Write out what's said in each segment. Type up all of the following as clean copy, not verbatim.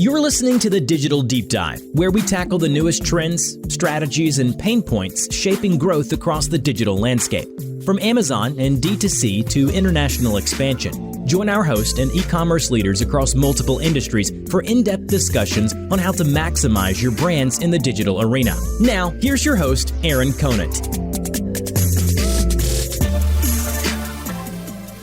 You're listening to the Digital Deep Dive, where we tackle the newest trends, strategies, and pain points shaping growth across the digital landscape. From Amazon and D2C to international expansion, join our host and e-commerce leaders across multiple industries for in-depth discussions on how to maximize your brands in the digital arena. Now, here's your host, Aaron Conant.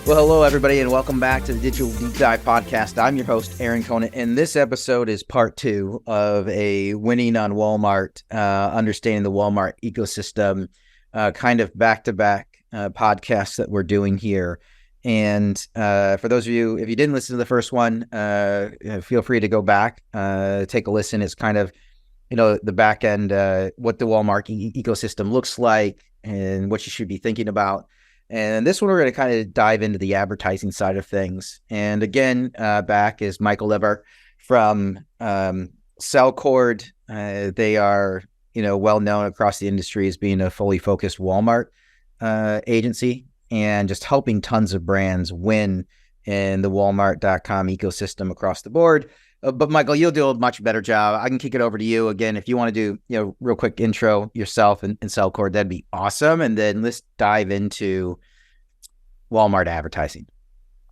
Well, hello, everybody, and welcome back to the Digital Deep Dive podcast. I'm your host, Aaron Conant, and this episode is part 2 of a Winning on Walmart, Understanding the Walmart Ecosystem, kind of back-to-back podcasts that we're doing here. And for those of you, if you didn't listen to the first one, feel free to go back, take a listen. It's kind of, the back end, what the Walmart ecosystem looks like and what you should be thinking about. And this one, we're going to kind of dive into the advertising side of things. And again, back is Michael Lebhar from SellCord. They are, well known across the industry as being a fully focused Walmart agency and just helping tons of brands win in the Walmart.com ecosystem across the board. But Michael, you'll do a much better job. I can kick it over to you again. If you want to do, real quick intro yourself and SellCord, that'd be awesome. And then let's dive into Walmart advertising.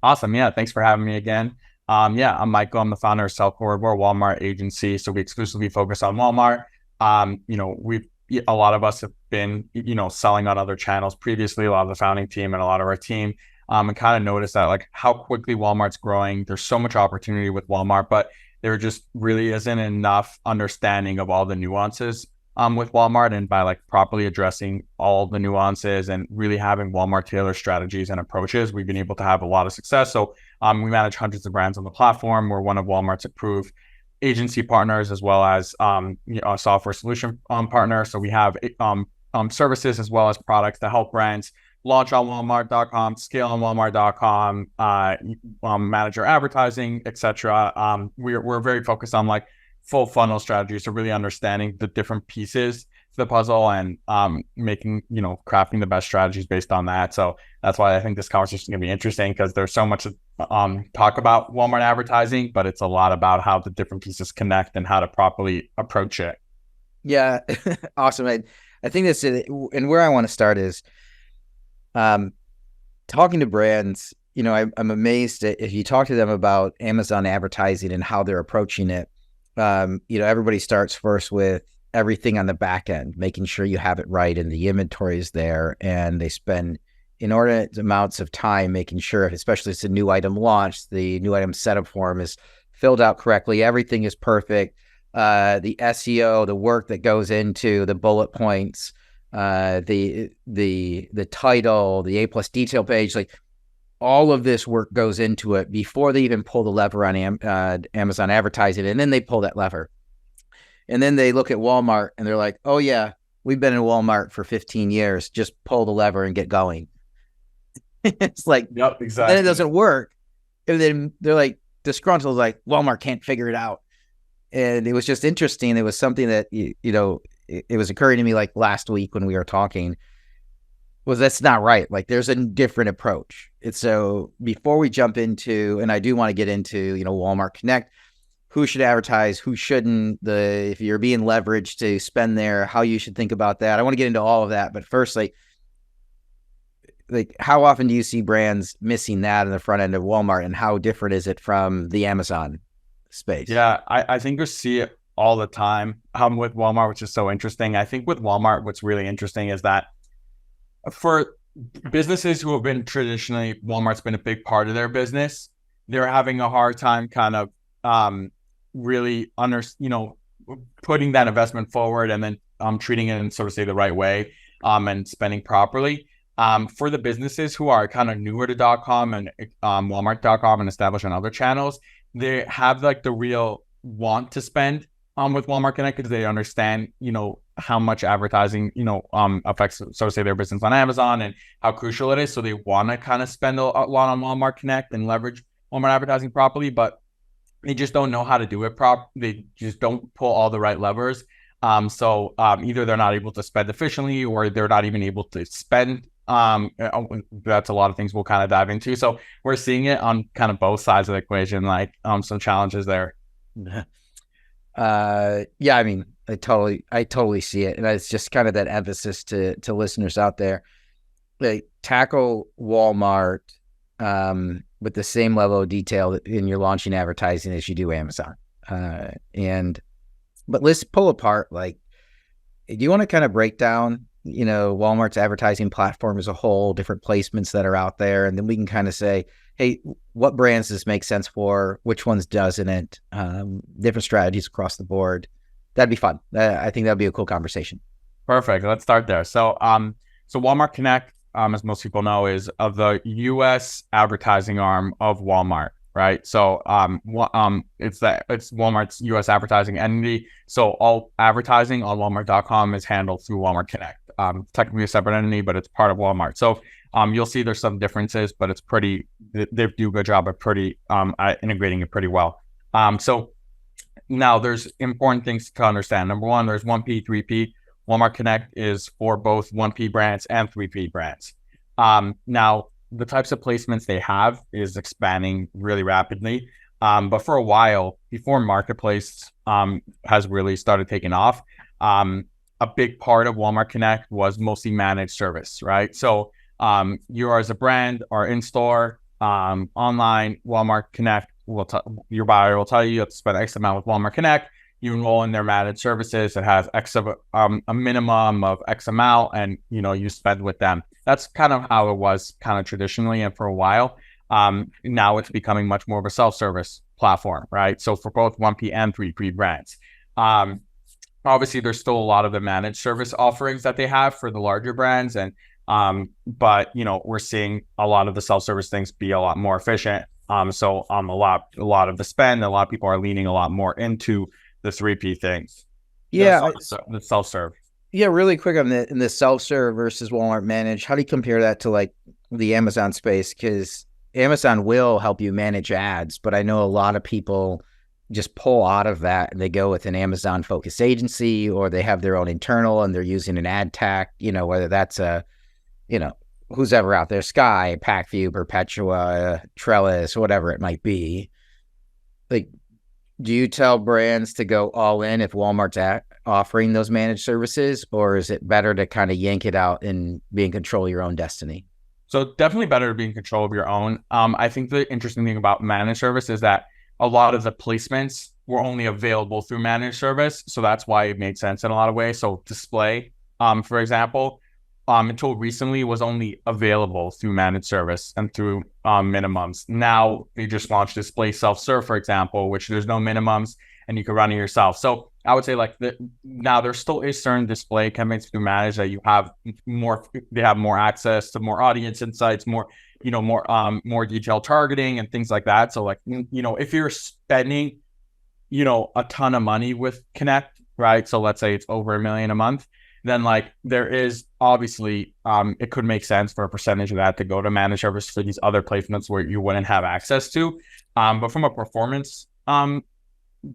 Awesome. Yeah. Thanks for having me again. I'm Michael. I'm the founder of SellCord. We're a Walmart agency, so we exclusively focus on Walmart. A lot of us have been, selling on other channels previously, a lot of the founding team and a lot of our team, and kind of noticed that like how quickly Walmart's growing. There's so much opportunity with Walmart, but there just really isn't enough understanding of all the nuances with Walmart. And by like properly addressing all the nuances and really having Walmart tailor strategies and approaches, we've been able to have a lot of success. So we manage hundreds of brands on the platform. We're one of Walmart's approved agency partners, as well as a software solution partner. So we have services as well as products that help brands launch on Walmart.com, scale on Walmart.com, manage your advertising, etc. We're very focused on like full funnel strategies, so really understanding the different pieces to the puzzle and making, crafting the best strategies based on that. So that's why I think this conversation is going to be interesting, because there's so much to talk about Walmart advertising, but it's a lot about how the different pieces connect and how to properly approach it. Yeah, awesome. I think this is, and where I want to start is talking to brands. I'm amazed that if you talk to them about Amazon advertising and how they're approaching it, everybody starts first with everything on the back end, making sure you have it right and the inventory is there, and they spend inordinate amounts of time making sure, especially if it's a new item launched, the new item setup form is filled out correctly, everything is perfect, the SEO, the work that goes into the bullet points, the title, the A+ detail page, like all of this work goes into it before they even pull the lever on Amazon advertising, and then they pull that lever. And then they look at Walmart and they're like, oh yeah, we've been in Walmart for 15 years. Just pull the lever and get going. It's like, yep, exactly. Then it doesn't work. And then they're like disgruntled, like Walmart can't figure it out. And it was just interesting. It was something that, it was occurring to me like last week when we were talking, was that's not right. Like there's a different approach. It's so before we jump into, and I do want to get into, Walmart Connect, who should advertise, who shouldn't, if you're being leveraged to spend there, how you should think about that. I want to get into all of that. But first, like how often do you see brands missing that in the front end of Walmart, and how different is it from the Amazon space? Yeah, I think you see it all the time with Walmart, which is so interesting. I think with Walmart, what's really interesting is that for businesses who have been traditionally, Walmart's been a big part of their business, they're having a hard time kind of really putting that investment forward and then treating it in sort of say the right way and spending properly. For the businesses who are kind of newer to .com and Walmart.com and established on other channels, they have like the real want to spend with Walmart Connect, because they understand, how much advertising, affects, so to say, their business on Amazon and how crucial it is. So they want to kind of spend a lot on Walmart Connect and leverage Walmart advertising properly, but they just don't know how to do it They just don't pull all the right levers. So either they're not able to spend efficiently, or they're not even able to spend. That's a lot of things we'll kind of dive into. So we're seeing it on kind of both sides of the equation, like some challenges there. Yeah, I mean, I totally see it. And it's just kind of that emphasis to listeners out there. Like, tackle Walmart with the same level of detail in your launching advertising as you do Amazon. But let's pull apart, like, do you want to kind of break down, Walmart's advertising platform as a whole, different placements that are out there, and then we can kind of say, hey, what brands does this make sense for? Which ones doesn't it? Different strategies across the board. That'd be fun. I think that'd be a cool conversation. Perfect. Let's start there. So Walmart Connect, as most people know, is of the U.S. advertising arm of Walmart, right? So it's Walmart's U.S. advertising entity. So all advertising on Walmart.com is handled through Walmart Connect. Technically a separate entity, but it's part of Walmart. So you'll see there's some differences, but they do a good job of at integrating it pretty well. So now there's important things to understand. Number one, there's 1P, 3P. Walmart Connect is for both 1P brands and 3P brands. Now, the types of placements they have is expanding really rapidly. But for a while, before Marketplace has really started taking off, a big part of Walmart Connect was mostly managed service, right? So you as a brand are in store, online. Walmart Connect your buyer will tell you have to spend X amount with Walmart Connect. You enroll in their managed services. It has a minimum of X amount, and you spend with them. That's kind of how it was kind of traditionally and for a while. Now it's becoming much more of a self-service platform, right? So for both 1P and 3P brands. Obviously, there's still a lot of the managed service offerings that they have for the larger brands, but we're seeing a lot of the self-service things be a lot more efficient. So a lot of the spend, a lot of people are leaning a lot more into the 3P things. Yeah, the self-serve. Yeah, really quick on the self-serve versus Walmart managed. How do you compare that to like the Amazon space? Because Amazon will help you manage ads, but I know a lot of people just pull out of that and they go with an Amazon focused agency, or they have their own internal and they're using an ad tech, whether that's who's ever out there, Sky, PackView, Perpetua, Trellis, whatever it might be. Like, do you tell brands to go all in if Walmart's offering those managed services, or is it better to kind of yank it out and be in control of your own destiny? So definitely better to be in control of your own. I think the interesting thing about managed service is that a lot of the placements were only available through managed service. So that's why it made sense in a lot of ways. So display, for example, until recently was only available through managed service and through minimums. Now they just launched display self-serve, for example, which there's no minimums and you can run it yourself. So I would say now there still is certain display campaigns through managed that you have more, they have more access to more audience insights, more detailed targeting and things like that. So if you're spending, a ton of money with Connect, right? So let's say it's over $1 million a month, then there is obviously, it could make sense for a percentage of that to go to managed service for these other placements where you wouldn't have access to. But from a performance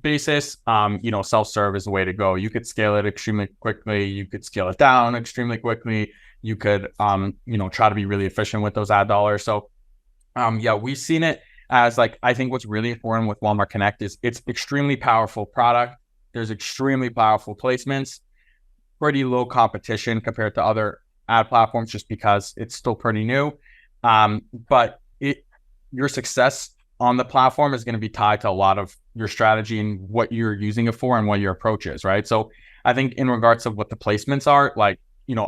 basis, self-serve is the way to go. You could scale it extremely quickly. You could scale it down extremely quickly. You could, try to be really efficient with those ad dollars. So, we've seen it as I think what's really important with Walmart Connect is it's extremely powerful product. There's extremely powerful placements, pretty low competition compared to other ad platforms just because it's still pretty new. But your success on the platform is going to be tied to a lot of your strategy and what you're using it for and what your approach is, right? So I think in regards to what the placements are,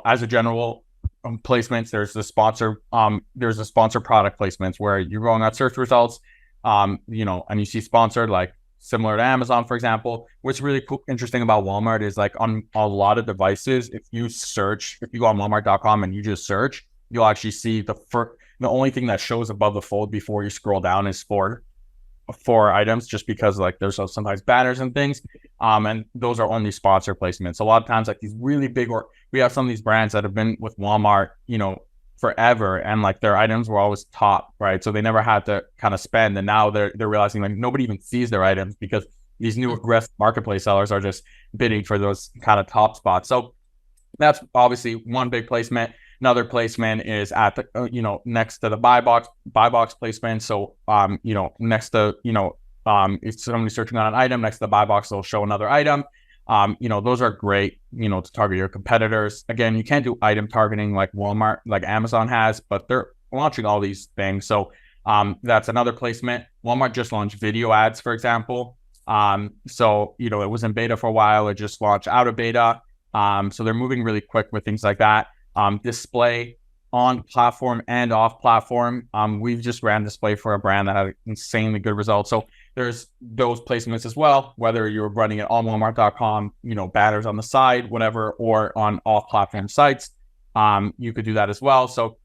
as a general placements, there's the sponsor product placements where you're going on search results, and you see sponsored, similar to Amazon, for example. What's really cool, interesting about Walmart is on a lot of devices, if you go on Walmart.com and you just search, you'll actually see the only thing that shows above the fold before you scroll down is four items, just because there's sometimes banners and things, and those are only sponsor placements. A lot of times these really big, or we have some of these brands that have been with Walmart forever, and their items were always top, right? So they never had to kind of spend, and now they're realizing nobody even sees their items because these new aggressive marketplace sellers are just bidding for those kind of top spots. So that's obviously one big placement. Another placement is at the next to the buy box placement. So next to if somebody's searching on an item, next to the buy box, they'll show another item. Those are great, to target your competitors. Again, you can't do item targeting like Walmart, like Amazon has, but they're launching all these things. So that's another placement. Walmart just launched video ads, for example. It was in beta for a while. It just launched out of beta. So they're moving really quick with things like that. Display on platform and off platform. We've just ran display for a brand that had insanely good results. So there's those placements as well, whether you're running it on Walmart.com, banners on the side, whatever, or on off platform sites. You could do that as well. So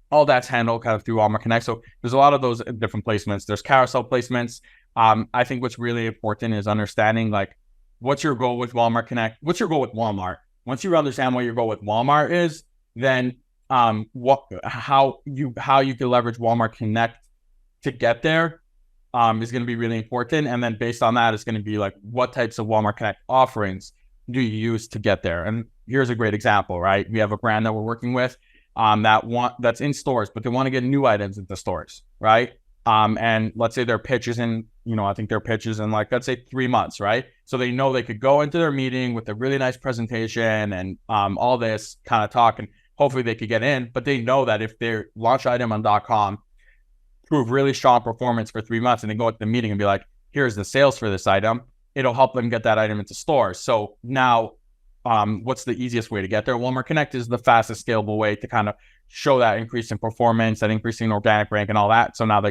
all that's handled kind of through Walmart Connect. So there's a lot of those different placements. There's carousel placements. I think what's really important is understanding like, what's your goal with Walmart Connect? What's your goal with Walmart? Once you understand what your goal with Walmart is, then how you can leverage Walmart Connect to get there is going to be really important. And then based on that, it's going to be like, what types of Walmart Connect offerings do you use to get there? And here's a great example, right? We have a brand that we're working with that's in stores, but they want to get new items into stores, right? And let's say their pitch is in, I think their pitch is in like, let's say 3 months, right? So they know they could go into their meeting with a really nice presentation and all this kind of talk, and hopefully they could get in, but they know that if their launch item on .com prove really strong performance for 3 months and they go at the meeting and be like, here's the sales for this item, it'll help them get that item into stores. So now what's the easiest way to get there? Walmart Connect is the fastest scalable way to kind of show that increase in performance, that increase in organic rank and all that. So now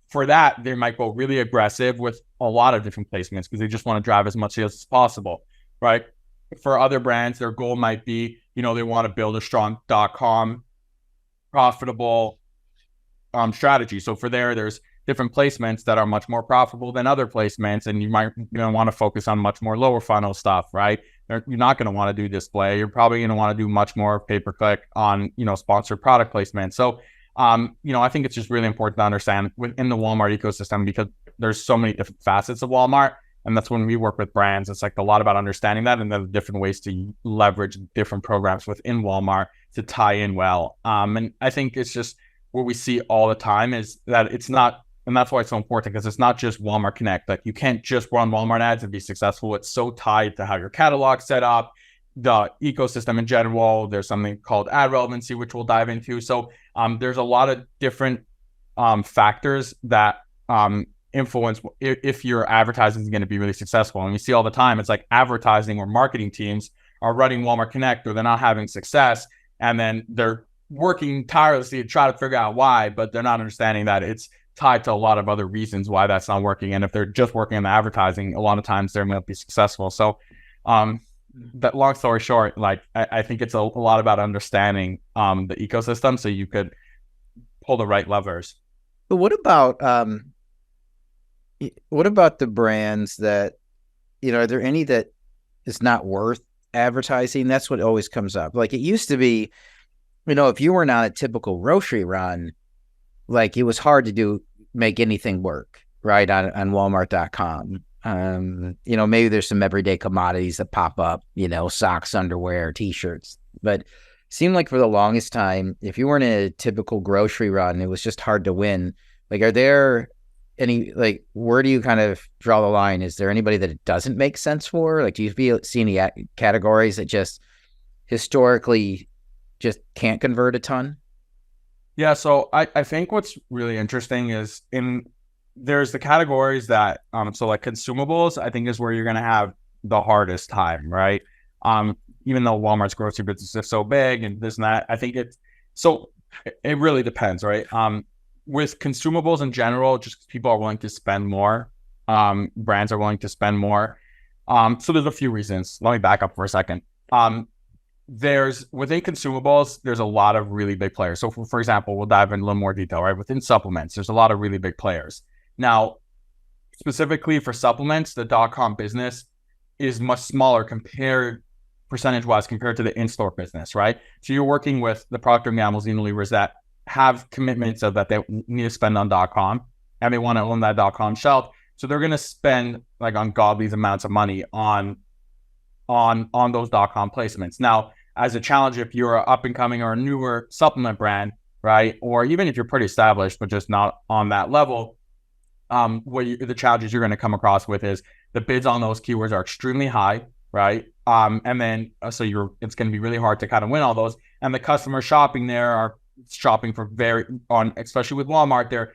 for that, they might go really aggressive with a lot of different placements because they just want to drive as much sales as possible, right? For other brands, their goal might be, they want to build a strong .com profitable strategy. So for there's different placements that are much more profitable than other placements, and you might want to focus on much more lower funnel stuff, right? You're not going to want to do display. You're probably going to want to do much more pay-per-click on, sponsored product placement. So, I think it's just really important to understand within the Walmart ecosystem, because there's so many different facets of Walmart. And that's when we work with brands. It's like a lot about understanding that, and then the different ways to leverage different programs within Walmart to tie in well. And I think it's just what we see all the time is that it's not, and that's why it's so important, because it's not just Walmart Connect. Like, you can't just run Walmart ads and be successful. It's so tied to how your catalog's set up, the ecosystem in general. There's something called ad relevancy, which we'll dive into. So there's a lot of different factors that influence if your advertising is going to be really successful. And we see all the time, it's like advertising or marketing teams are running Walmart Connect, or they're not having success, and then they're working tirelessly to try to figure out why, but they're not understanding that it's tied to a lot of other reasons why that's not working. And if they're just working on the advertising, a lot of times they won't be successful. So that long story short, like I think it's a lot about understanding the ecosystem so you could pull the right levers. But what about the brands that, are there any that is not worth advertising? That's what always comes up. Like, it used to be, if you were on a typical grocery run, like, it was hard to make anything work, right, on Walmart.com. Maybe there's some everyday commodities that pop up, socks, underwear, T-shirts. But it seemed like for the longest time, if you weren't in a typical grocery run, it was just hard to win. Like, are there any, like, where do you kind of draw the line? Is there anybody that it doesn't make sense for? Like, do you see any categories that just historically just can't convert a ton? Yeah, so I think what's really interesting is there's the categories that so like consumables, I think, is where you're going to have the hardest time, right? Even though Walmart's grocery business is so big and this and that, I think it really depends, right? With consumables in general, just people are willing to spend more. Brands are willing to spend more. So there's a few reasons. Let me back up for a second. Within consumables, there's a lot of really big players. So for example, we'll dive in a little more detail, right? Within supplements, there's a lot of really big players. Now, specifically for supplements, the .com business is much smaller percentage-wise compared to the in-store business, right? So you're working with the Procter & Gamble, Unilever that have commitments of that they need to spend on .com, and they want to own that .com shelf. So they're going to spend like ungodly amounts of money on those .com placements. Now, as a challenge, if you're an up-and-coming or a newer supplement brand, right, or even if you're pretty established but just not on that level, the challenges you're going to come across with is the bids on those keywords are extremely high, right? And then it's going to be really hard to kind of win all those. And the customers shopping there are shopping for especially with Walmart,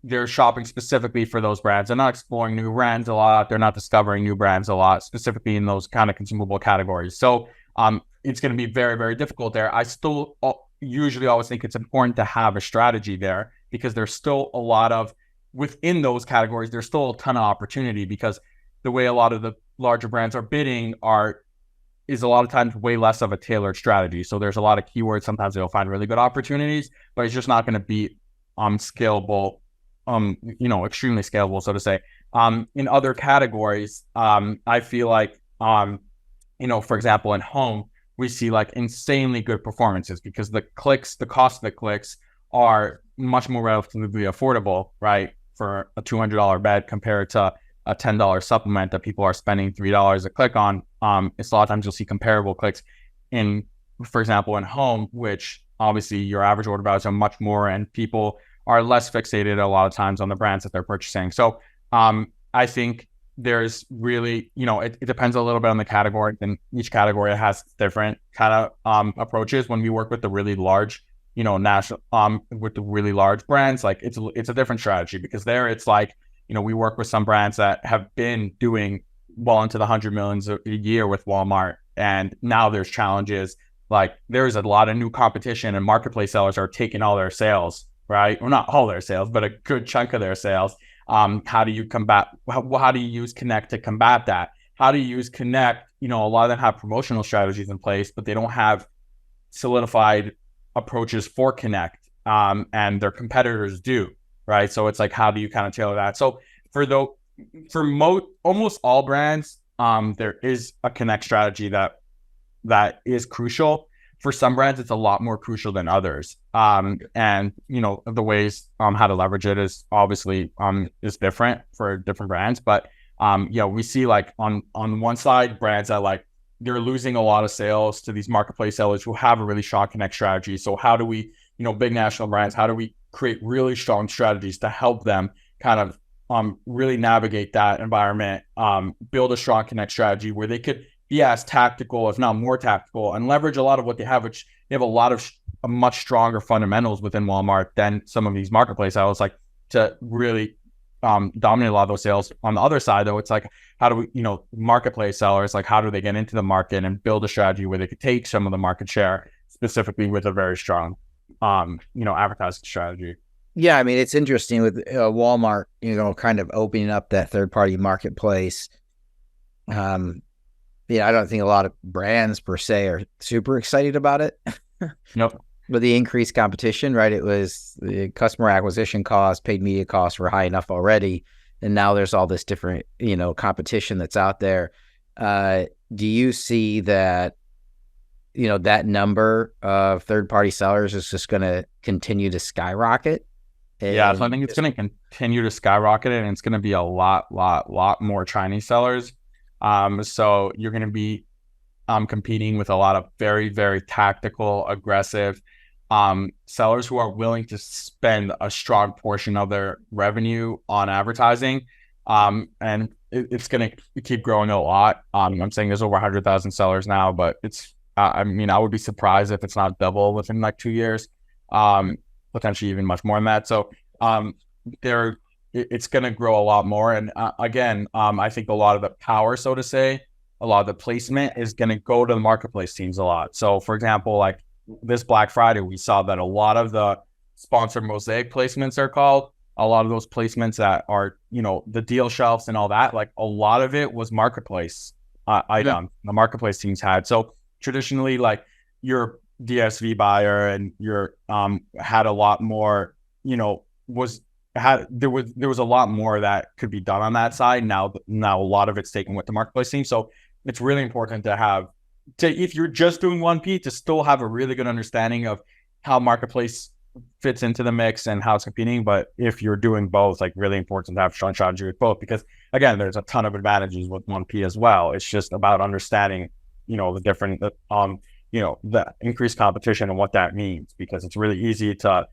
they're shopping specifically for those brands. They're not exploring new brands a lot. They're not discovering new brands a lot, specifically in those kind of consumable categories. So it's going to be very, very difficult there. I still usually always think it's important to have a strategy there, because there's still a lot of, within those categories, there's still a ton of opportunity, because the way a lot of the larger brands are bidding is a lot of times way less of a tailored strategy. So there's a lot of keywords. Sometimes they'll find really good opportunities, but it's just not going to be scalable, extremely scalable, so to say. In other categories, I feel like, for example, in home, we see like insanely good performances, because the cost of the clicks are much more relatively affordable, right? For a $200 bed compared to a $10 supplement that people are spending $3 a click on. It's a lot of times you'll see comparable clicks for example, in home, which obviously your average order values are much more, and people are less fixated a lot of times on the brands that they're purchasing. So I think there's really, it depends a little bit on the category, and each category has different kind of approaches. When we work with the really large, national, with the really large brands, like it's a different strategy, because there it's like, we work with some brands that have been doing well into the 100 millions a year with Walmart, and now there's challenges. Like there's a lot of new competition, and marketplace sellers are taking all their sales, right? Well, not all their sales, but a good chunk of their sales. How do you use Connect to combat that? How do you use Connect? A lot of them have promotional strategies in place, but they don't have solidified approaches for Connect, and their competitors do, right? So it's like, how do you kind of tailor that? So almost all brands, there is a Connect strategy that is crucial. For some brands, it's a lot more crucial than others. And the ways how to leverage it is obviously is different for different brands. But we see like on one side, brands that like they're losing a lot of sales to these marketplace sellers who have a really strong Connect strategy. So how do we, big national brands, how do we create really strong strategies to help them kind of really navigate that environment, build a strong Connect strategy where they could be as tactical, if not more tactical, and leverage a lot of what they have, which they have a lot of much stronger fundamentals within Walmart than some of these marketplace sellers, like to really dominate a lot of those sales. On the other side, though, it's like, how do we, marketplace sellers, like how do they get into the market and build a strategy where they could take some of the market share, specifically with a very strong, advertising strategy. Yeah, I mean, it's interesting with Walmart, kind of opening up that third-party marketplace. I don't think a lot of brands per se are super excited about it. Nope. With the increased competition, right? It was the customer acquisition costs, paid media costs were high enough already. And now there's all this different, competition that's out there. Do you see that, that number of third-party sellers is just going to continue to skyrocket? Yeah, so I think it's going to continue to skyrocket, and it's going to be a lot more Chinese sellers. So you're going to be competing with a lot of very, very tactical, aggressive sellers who are willing to spend a strong portion of their revenue on advertising. And it's going to keep growing a lot. I'm saying there's over 100,000 sellers now, but I would be surprised if it's not double within like 2 years, potentially even much more than that. So it's going to grow a lot more. And again, I think a lot of the power, so to say, a lot of the placement is going to go to the marketplace teams a lot. So for example, like this Black Friday, we saw that a lot of the sponsored mosaic placements are called, a lot of those placements that are, the deal shelves and all that, like a lot of it was marketplace item the marketplace teams had. So traditionally, like your DSV buyer and your had a lot more, there was a lot more that could be done on that side. Now a lot of it's taken with the marketplace team. So it's really important if you're just doing 1P, to still have a really good understanding of how marketplace fits into the mix and how it's competing. But if you're doing both, like really important to have strong strategy with both, because again, there's a ton of advantages with 1P as well. It's just about understanding, the different, the increased competition and what that means, because it's really easy to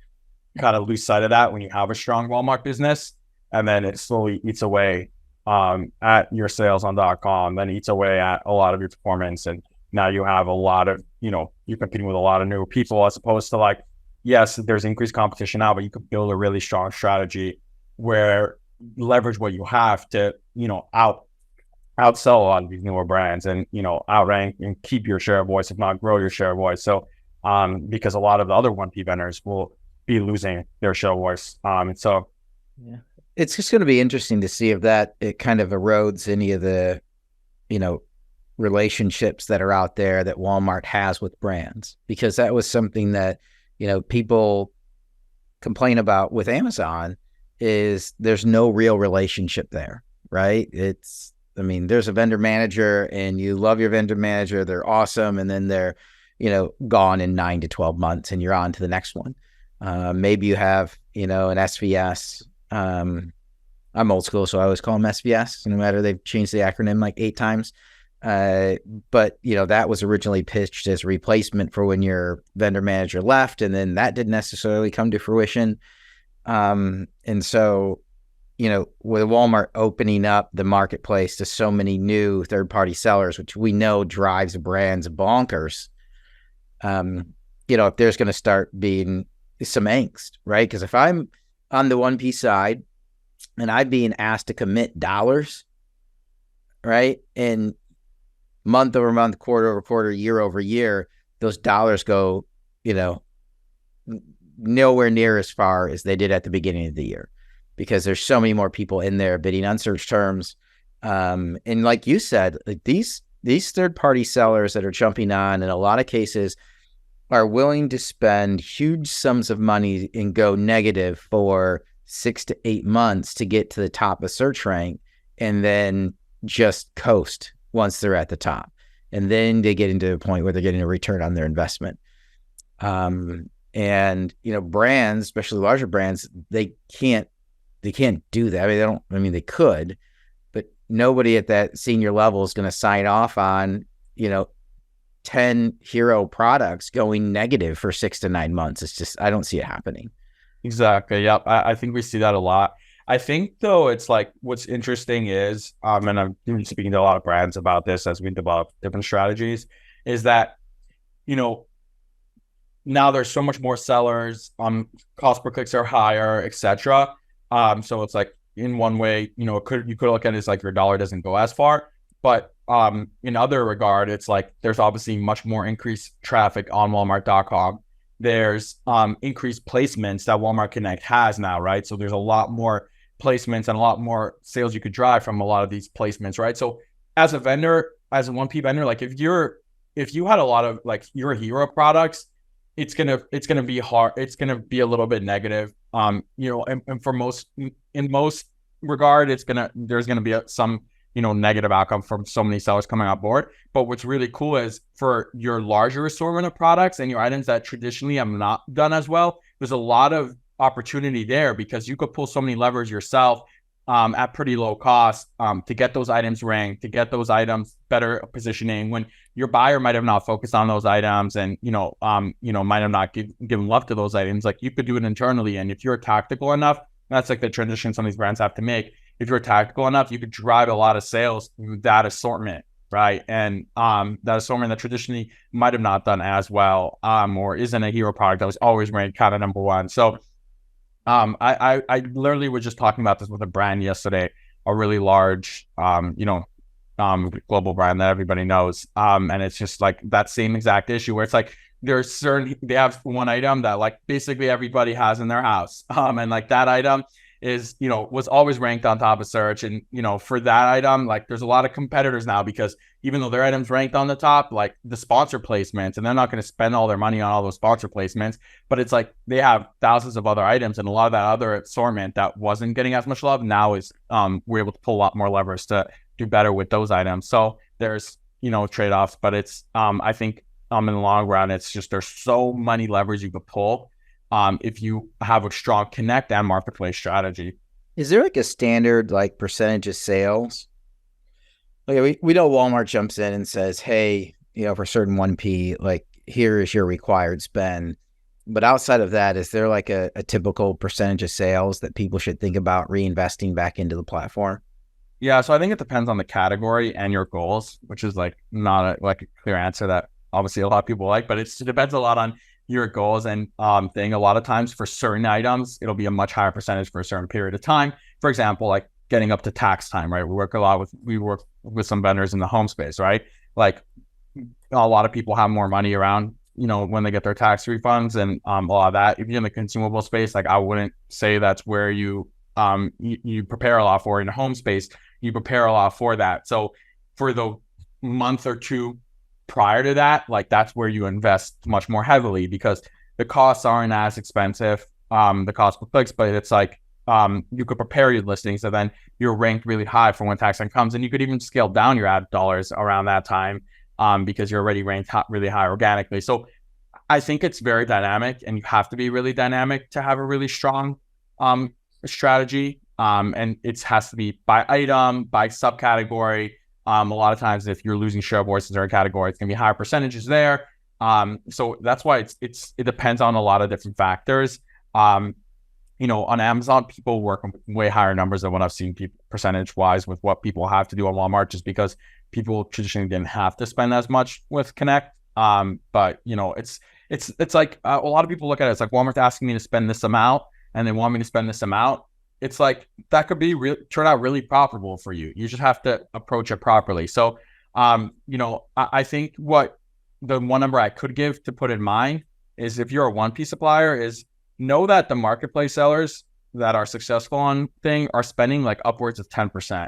kind of lose sight of that when you have a strong Walmart business. and then it slowly eats away at your sales on .com, then eats away at a lot of your performance. And now you have a lot of, you're competing with a lot of new people, as opposed to like, yes, there's increased competition now, but you could build a really strong strategy where leverage what you have to, outsell a lot of these newer brands and, outrank and keep your share of voice, if not grow your share of voice. So, because a lot of the other 1P vendors will be losing their share of voice. And so, yeah, it's just going to be interesting to see if that it kind of erodes any of the, relationships that are out there that Walmart has with brands, because that was something that, people complain about with Amazon is there's no real relationship there, right? There's a vendor manager and you love your vendor manager. They're awesome. And then they're, gone in 9 to 12 months and you're on to the next one. Maybe you have, an SVS. I'm old school, so I always call them SVS, no matter they've changed the acronym like 8 times. But that was originally pitched as a replacement for when your vendor manager left, and then that didn't necessarily come to fruition. And so, with Walmart opening up the marketplace to so many new third-party sellers, which we know drives brands bonkers, if there's going to start being some angst, right? Because if I'm on the 1P side and I'm being asked to commit dollars, right, and month over month, quarter over quarter, year over year, those dollars go, nowhere near as far as they did at the beginning of the year, because there's so many more people in there bidding on search terms. And like you said, like these third-party sellers that are jumping on, in a lot of cases, are willing to spend huge sums of money and go negative for 6 to 8 months to get to the top of search rank, and then just coast once they're at the top. And then they get into a point where they're getting a return on their investment. And, brands, especially larger brands, they can't do that. They could, but nobody at that senior level is going to sign off on, 10 hero products going negative for 6 to 9 months. It's just, I don't see it happening. Exactly. Yep. I think we see that a lot. I think though, it's like, what's interesting is, and I've been speaking to a lot of brands about this as we develop different strategies, is that, now there's so much more sellers, cost per clicks are higher, etc. So it's like, in one way, you could look at it as like your dollar doesn't go as far, but in other regard, it's like there's obviously much more increased traffic on Walmart.com. There's increased placements that Walmart Connect has now, right? So there's a lot more placements and a lot more sales you could drive from a lot of these placements, right? So as a vendor, as a 1P vendor, like if you had a lot of like your hero products, it's gonna be hard. It's gonna be a little bit negative. And for in most regard, there's gonna be some negative outcome from so many sellers coming on board. But what's really cool is for your larger assortment of products and your items that traditionally have not done as well, there's a lot of opportunity there, because you could pull so many levers yourself at pretty low cost to get those items ranked, to get those items better positioning when your buyer might have not focused on those items and might have not given love to those items. Like you could do it internally, and if you're tactical enough, that's like the transition some of these brands have to make. If you're tactical enough, you could drive a lot of sales through that assortment, right? And that assortment that traditionally might have not done as well, or isn't a hero product that was always ranked kind of number one. So I literally was just talking about this with a brand yesterday, a really large, global brand that everybody knows. And it's just like that same exact issue where it's like, they have one item that like basically everybody has in their house. And like that item is, was always ranked on top of search. And, for that item, like there's a lot of competitors now, because even though their item's ranked on the top, like the sponsor placements, and they're not going to spend all their money on all those sponsor placements, but it's like they have thousands of other items, and a lot of that other assortment that wasn't getting as much love now is, we're able to pull a lot more levers to do better with those items. So there's, trade-offs, but it's, I think, in the long run, it's just, there's so many levers you could pull if you have a strong connect and marketplace strategy. Is there like a standard like percentage of sales? Okay, we know Walmart jumps in and says, hey, for certain 1P, like here is your required spend. But outside of that, is there like a typical percentage of sales that people should think about reinvesting back into the platform? Yeah, so I think it depends on the category and your goals, which is like not a clear answer that obviously a lot of people like, but it depends a lot on your goals and thing. A lot of times for certain items, it'll be a much higher percentage for a certain period of time. For example, like getting up to tax time, right? We work with some vendors in the home space, right? Like a lot of people have more money around, when they get their tax refunds and a lot of that. If you're in the consumable space, like I wouldn't say that's where you prepare a lot for. In the home space, you prepare a lot for that. So for the month or two prior to that, like that's where you invest much more heavily because the costs aren't as expensive, the cost per clicks, but it's like you could prepare your listings so then you're ranked really high for when tax time comes, and you could even scale down your ad dollars around that time because you're already ranked really high organically. So I think it's very dynamic, and you have to be really dynamic to have a really strong strategy. And it has to be by item, by subcategory. A lot of times, if you're losing share of voice in certain category, it's going to be higher percentages there. So that's why it depends on a lot of different factors. On Amazon, people work on way higher numbers than what I've seen percentage wise with what people have to do on Walmart, just because people traditionally didn't have to spend as much with Connect. But it's like a lot of people look at it. It's like Walmart's asking me to spend this amount, and they want me to spend this amount. It's like that could be turn out really profitable for you. You just have to approach it properly. So, I think what the one number I could give to put in mind is if you're a 1P supplier, is know that the marketplace sellers that are successful on thing are spending like upwards of 10%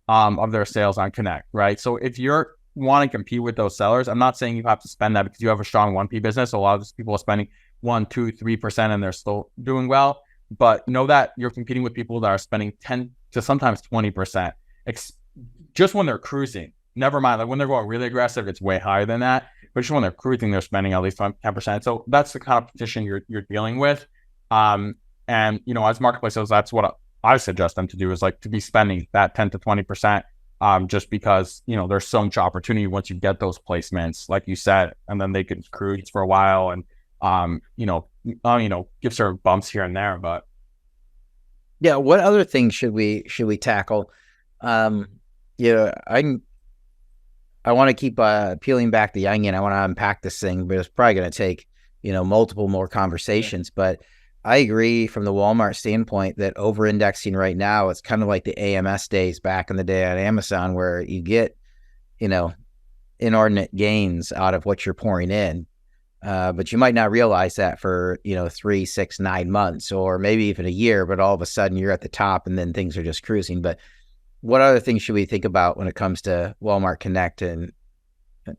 of their sales on Connect, right? So if you're want to compete with those sellers, I'm not saying you have to spend that because you have a strong 1P business. A lot of these people are spending 1, 2, 3% and they're still doing well. But know that you're competing with people that are spending 10 to sometimes 20%, just when they're cruising. Never mind, like when they're going really aggressive, it's way higher than that. But just when they're cruising, they're spending at least 10%. So that's the competition you're dealing with. And as marketplace sales, that's what I suggest them to do, is like to be spending that 10 to 20%. Just because there's so much opportunity once you get those placements, like you said, and then they can cruise for a while and give certain bumps here and there. But yeah, what other things should we tackle? I want to keep peeling back the onion. I want to unpack this thing, but it's probably going to take multiple more conversations. But I agree from the Walmart standpoint that over-indexing right now, it's kind of like the AMS days back in the day at Amazon, where you get inordinate gains out of what you're pouring in. But you might not realize that for, 3, 6, 9 months, or maybe even a year, but all of a sudden you're at the top and then things are just cruising. But what other things should we think about when it comes to Walmart Connect and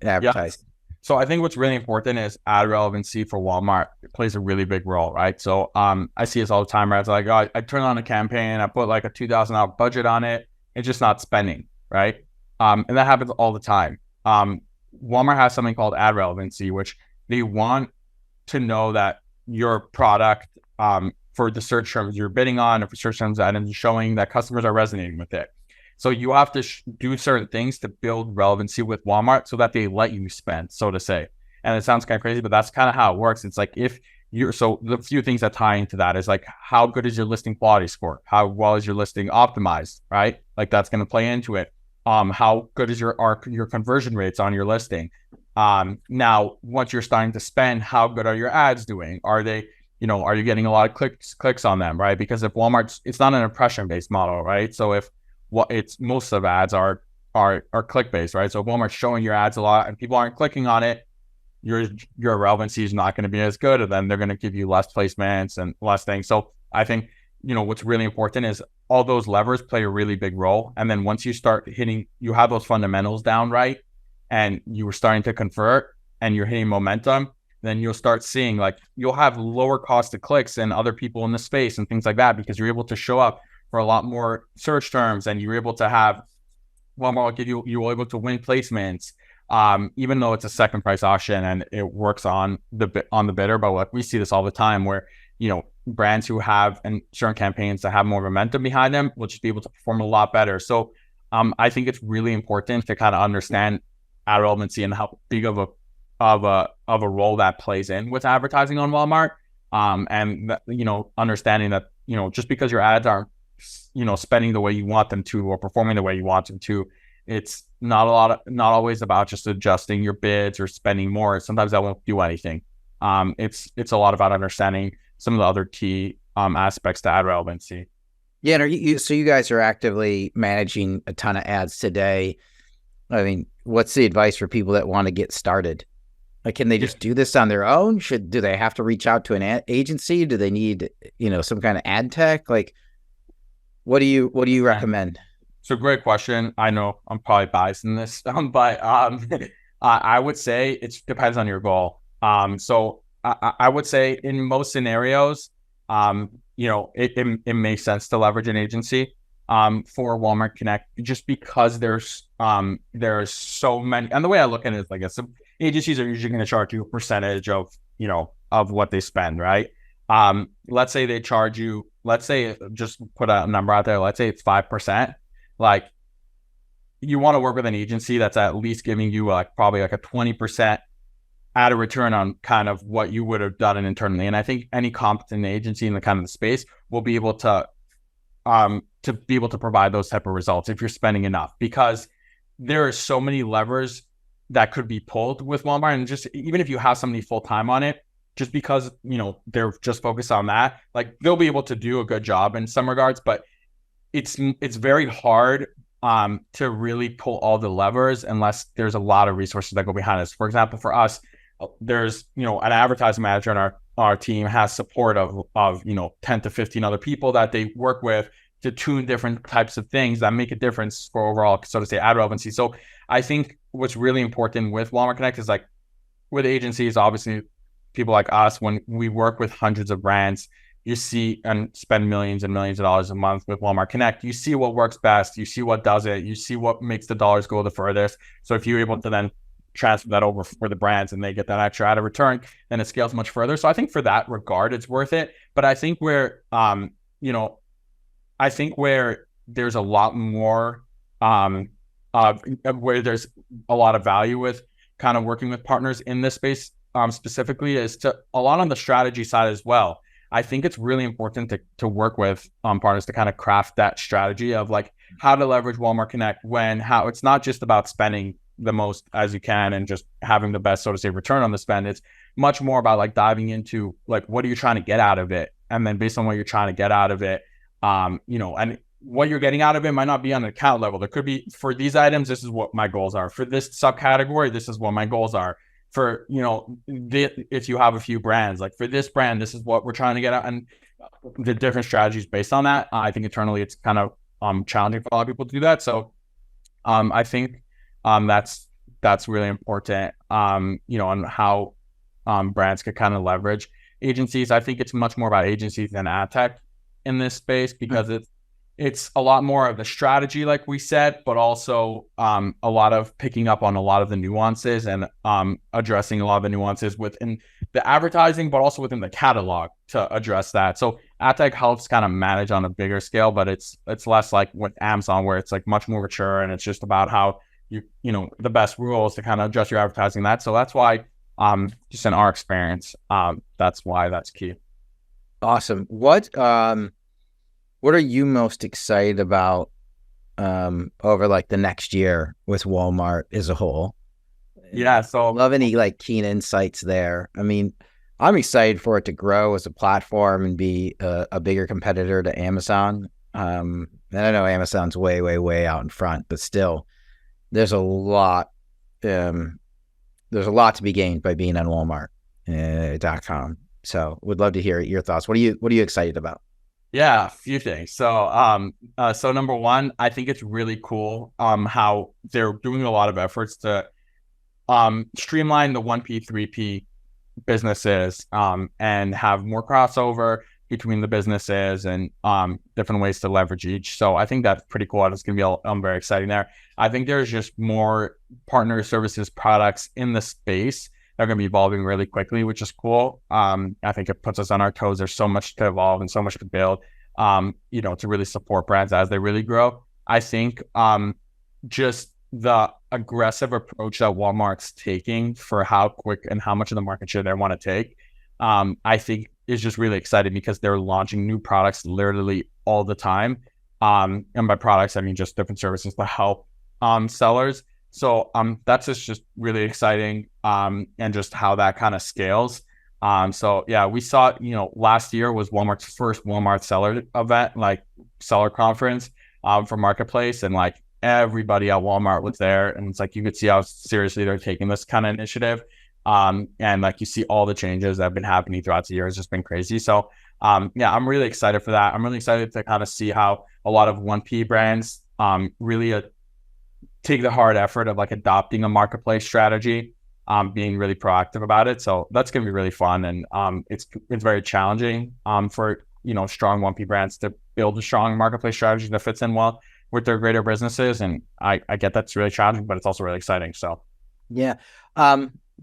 advertising? Yeah. So I think what's really important is ad relevancy for Walmart. It plays a really big role, right? So I see this all the time, where it's like, I turn on a campaign, I put like a $2,000 budget on it, it's just not spending, right? And that happens all the time. Walmart has something called ad relevancy, which they want to know that your product, for the search terms you're bidding on, or for search terms that is showing that customers are resonating with it. So you have to do certain things to build relevancy with Walmart so that they let you spend, so to say. And it sounds kind of crazy, but that's kind of how it works. It's like so the few things that tie into that is like, how good is your listing quality score? How well is your listing optimized, right? Like that's going to play into it. How good is your conversion rates on your listing? Now, once you're starting to spend, how good are your ads doing? Are they, are you getting a lot of clicks on them, right? Because if Walmart's, it's not an impression-based model, right? So if most of ads are click-based, right? So if Walmart's showing your ads a lot and people aren't clicking on it, your relevancy is not going to be as good, and then they're going to give you less placements and less things. So I think, what's really important is all those levers play a really big role. And then once you start you have those fundamentals down right, and you were starting to convert and you're hitting momentum, then you'll start seeing like you'll have lower cost of clicks than other people in the space and things like that, because you're able to show up for a lot more search terms, and you're able to have Walmart will give you're able to win placements, even though it's a second price auction and it works on the bidder. But like we see this all the time, where brands who have and certain campaigns that have more momentum behind them will just be able to perform a lot better. So I think it's really important to kind of understand ad relevancy and how big of a of a role that plays in with advertising on Walmart. And understanding that, just because your ads aren't, spending the way you want them to or performing the way you want them to, it's not always about just adjusting your bids or spending more. Sometimes that won't do anything. It's a lot about understanding some of the other key aspects to ad relevancy. Yeah. And so you guys are actively managing a ton of ads today. I mean, what's the advice for people that want to get started? Like, can they just do this on their own? Do they have to reach out to an agency? Do they need, some kind of ad tech? Like, what do you recommend? So great question. I know I'm probably biased in this, but I would say it depends on your goal. So I would say in most scenarios, it makes sense to leverage an agency for Walmart Connect, just because there's so many. And the way I look at it is, like, some agencies are usually going to charge you a percentage of what they spend, right? Let's say they charge you, just put a number out there, let's say it's 5%. Like, you want to work with an agency that's at least giving you probably a 20% at a return on kind of what you would have done internally. And I think any competent agency in the kind of the space will be able to provide those type of results if you're spending enough, because there are so many levers that could be pulled with Walmart. And just even if you have somebody full time on it, just because they're just focused on that, like, they'll be able to do a good job in some regards, but it's very hard to really pull all the levers unless there's a lot of resources that go behind us. For example, for us, there's an advertising manager on our team has support of 10 to 15 other people that they work with to tune different types of things that make a difference for overall, so to say, ad relevancy. So I think what's really important with Walmart Connect is, like, with agencies, obviously people like us, when we work with hundreds of brands, you see and spend millions and millions of dollars a month with Walmart Connect, you see what works best, you see what does it, you see what makes the dollars go the furthest. So if you're able to then transfer that over for the brands and they get that extra out of return, then it scales much further. So I think for that regard, it's worth it. But I think where there's a lot more where there's a lot of value with kind of working with partners in this space specifically is to a lot on the strategy side as well. I think it's really important to work with partners to kind of craft that strategy of, like, how to leverage Walmart Connect how it's not just about spending the most as you can and just having the best, so to say, return on the spend. It's much more about, like, diving into, like, what are you trying to get out of it? And then based on what you're trying to get out of it, and what you're getting out of it might not be on an account level. There could be, for these items, this is what my goals are. For this subcategory, this is what my goals are. For, if you have a few brands, like, for this brand, this is what we're trying to get out, and the different strategies based on that. I think internally it's kind of challenging for a lot of people to do that. So I think that's really important, on how brands could kind of leverage agencies. I think it's much more about agencies than ad tech in this space, because it's a lot more of the strategy, like we said, but also a lot of picking up on a lot of the nuances and addressing a lot of the nuances within the advertising, but also within the catalog to address that. So ad tech helps kind of manage on a bigger scale, but it's less like with Amazon, where it's like much more mature and it's just about how the best rules to kind of adjust your advertising that. So that's why, just in our experience, that's why that's key. Awesome. What are you most excited about over, like, the next year with Walmart as a whole? Yeah. So love any, like, keen insights there. I mean, I'm excited for it to grow as a platform and be a bigger competitor to Amazon. And I know Amazon's way, way, way out in front, but still, there's a lot to be gained by being on Walmart.com. So would love to hear your thoughts. What are you excited about? Yeah, a few things. So number one, I think it's really cool how they're doing a lot of efforts to streamline the 1P, 3P businesses and have more crossover between the businesses and different ways to leverage each. So I think that's pretty cool. It's going to be very exciting there. I think there's just more partner services products in the space that are going to be evolving really quickly, which is cool. I think it puts us on our toes. There's so much to evolve and so much to build, to really support brands as they really grow. I think just the aggressive approach that Walmart's taking for how quick and how much of the market share they want to take, I think is just really exciting because they're launching new products literally all the time. And by products, I mean just different services to help sellers. So that's just really exciting, and just how that kind of scales. So yeah, we saw, last year was Walmart's first Walmart seller event, like seller conference for Marketplace, and like everybody at Walmart was there, and it's like you could see how seriously they're taking this kind of initiative. And like you see all the changes that have been happening throughout the year. It's just been crazy. So yeah, I'm really excited for that. I'm really excited to kind of see how a lot of 1P brands really take the hard effort of like adopting a marketplace strategy, being really proactive about it. So that's going to be really fun. And it's very challenging for, strong 1P brands to build a strong marketplace strategy that fits in well with their greater businesses. And I get that's really challenging, but it's also really exciting. So yeah.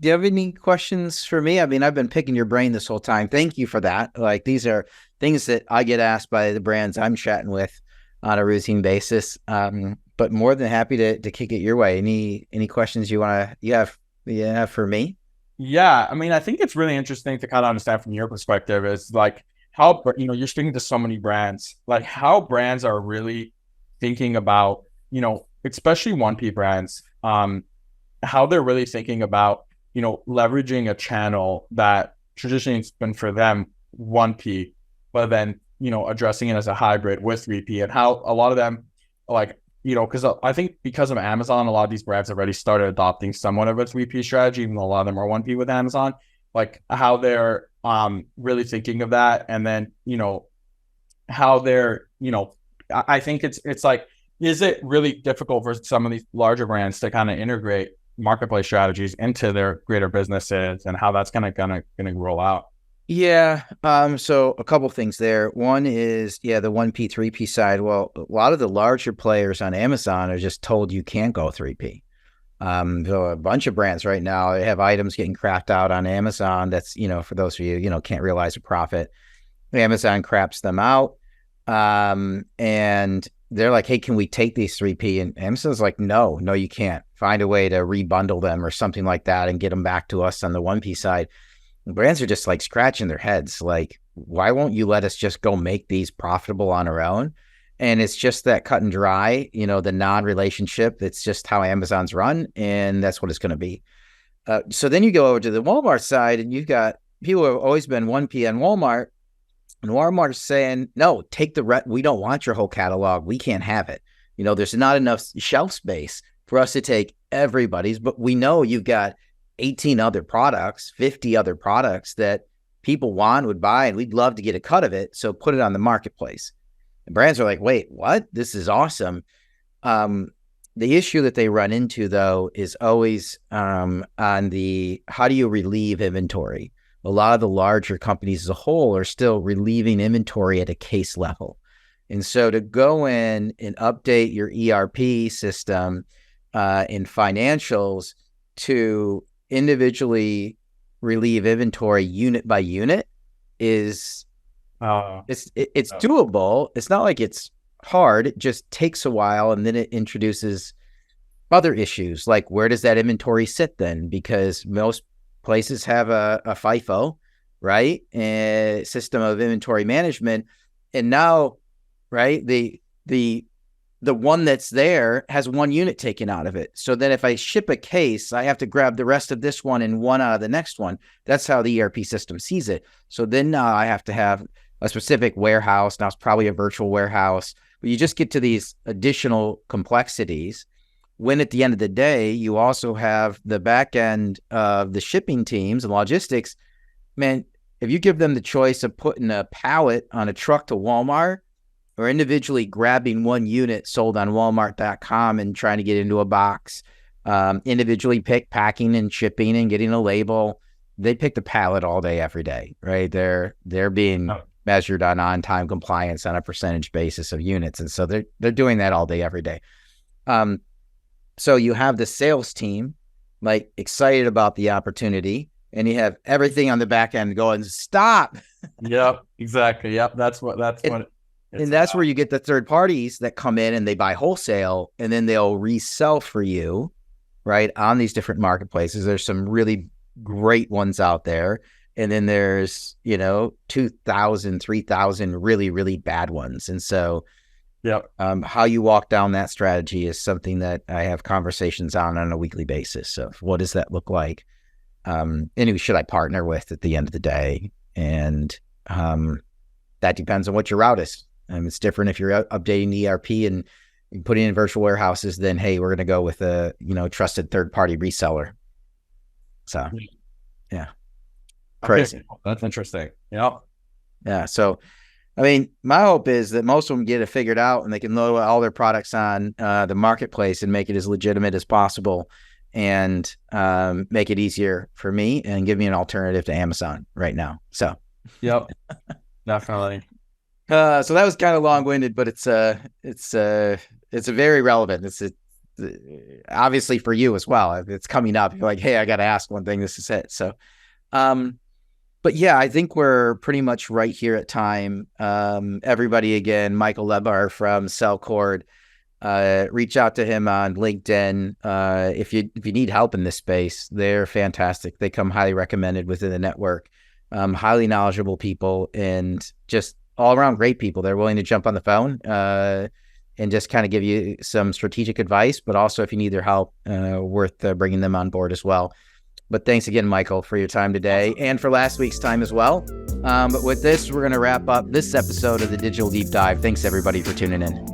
Do you have any questions for me? I mean, I've been picking your brain this whole time. Thank you for that. Like, these are things that I get asked by the brands I'm chatting with on a routine basis. But more than happy to kick it your way. Any questions you have for me? Yeah, I mean, I think it's really interesting to kind of understand from your perspective is like how, you're speaking to so many brands, like how brands are really thinking about, especially 1P brands, how they're really thinking about, leveraging a channel that traditionally has been for them 1P, but then, addressing it as a hybrid with 3P, and how a lot of them like, because I think because of Amazon, a lot of these brands have already started adopting somewhat of a 3P strategy, even though a lot of them are 1P with Amazon, like how they're really thinking of that. And then, how they're, I think it's like, is it really difficult for some of these larger brands to kind of integrate marketplace strategies into their greater businesses, and how that's gonna roll out? Yeah. So a couple things there. One is, the 1P, 3P side. Well, a lot of the larger players on Amazon are just told you can't go 3P. So a bunch of brands right now, they have items getting crapped out on Amazon. That's, for those of you, can't realize a profit. Amazon craps them out. And they're like, hey, can we take these 3P? And Amazon's like, no, you can't. Find a way to rebundle them or something like that and get them back to us on the 1P side. And brands are just like scratching their heads. Like, why won't you let us just go make these profitable on our own? And it's just that cut and dry, the non-relationship. That's just how Amazon's run. And that's what it's going to be. So then you go over to the Walmart side, and you've got people who have always been 1P on Walmart. And Walmart's saying, no, take we don't want your whole catalog. We can't have it. There's not enough shelf space for us to take everybody's, but we know you've got 18 other products, 50 other products that people would buy, and we'd love to get a cut of it. So put it on the marketplace. And brands are like, wait, what? This is awesome. The issue that they run into, though, is always on the how do you relieve inventory? A lot of the larger companies as a whole are still relieving inventory at a case level. And so to go in and update your ERP system in financials to individually relieve inventory unit by unit is it's doable. It's not like it's hard. It just takes a while, and then it introduces other issues like, where does that inventory sit then? Because most places have a FIFO, right? A system of inventory management. And now, right, the one that's there has one unit taken out of it. So then if I ship a case, I have to grab the rest of this one and one out of the next one. That's how the ERP system sees it. So then now I have to have a specific warehouse. Now it's probably a virtual warehouse. But you just get to these additional complexities when at the end of the day, you also have the back end of the shipping teams and logistics. Man, if you give them the choice of putting a pallet on a truck to Walmart or individually grabbing one unit sold on Walmart.com and trying to get into a box, individually packing and shipping and getting a label, they pick the pallet all day, every day, right? They're being measured on-time compliance on a percentage basis of units. And so they're doing that all day, every day. So you have the sales team, like, excited about the opportunity, and you have everything on the back end going, stop. Yep, exactly. Yep. That's what and that's where you get the third parties that come in and they buy wholesale, and then they'll resell for you right, on these different marketplaces. There's some really great ones out there. And then there's, 2,000, 3,000 really, really bad ones. And so how you walk down that strategy is something that I have conversations on a weekly basis of what does that look like? And who should I partner with at the end of the day? And that depends on what your route is. It's different if you're updating the ERP and putting in virtual warehouses, then, hey, we're going to go with a, trusted third-party reseller. So, yeah. Crazy. Okay. That's interesting. Yeah. Yeah. So, my hope is that most of them get it figured out and they can load all their products on the marketplace and make it as legitimate as possible and make it easier for me and give me an alternative to Amazon right now. So, yep, definitely. So that was kind of long-winded, but it's very relevant. It's obviously for you as well. It's coming up. You're like, hey, I got to ask one thing. This is it. So, but yeah, I think we're pretty much right here at time. Everybody, again, Michael Lebhar from SellCord. Reach out to him on LinkedIn. If you need help in this space, they're fantastic. They come highly recommended within the network. Highly knowledgeable people and just all around great people. They're willing to jump on the phone and just kind of give you some strategic advice, but also if you need their help, worth bringing them on board as well. But thanks again, Michael, for your time today and for last week's time as well. But with this, we're going to wrap up this episode of the Digital Deep Dive. Thanks, everybody, for tuning in.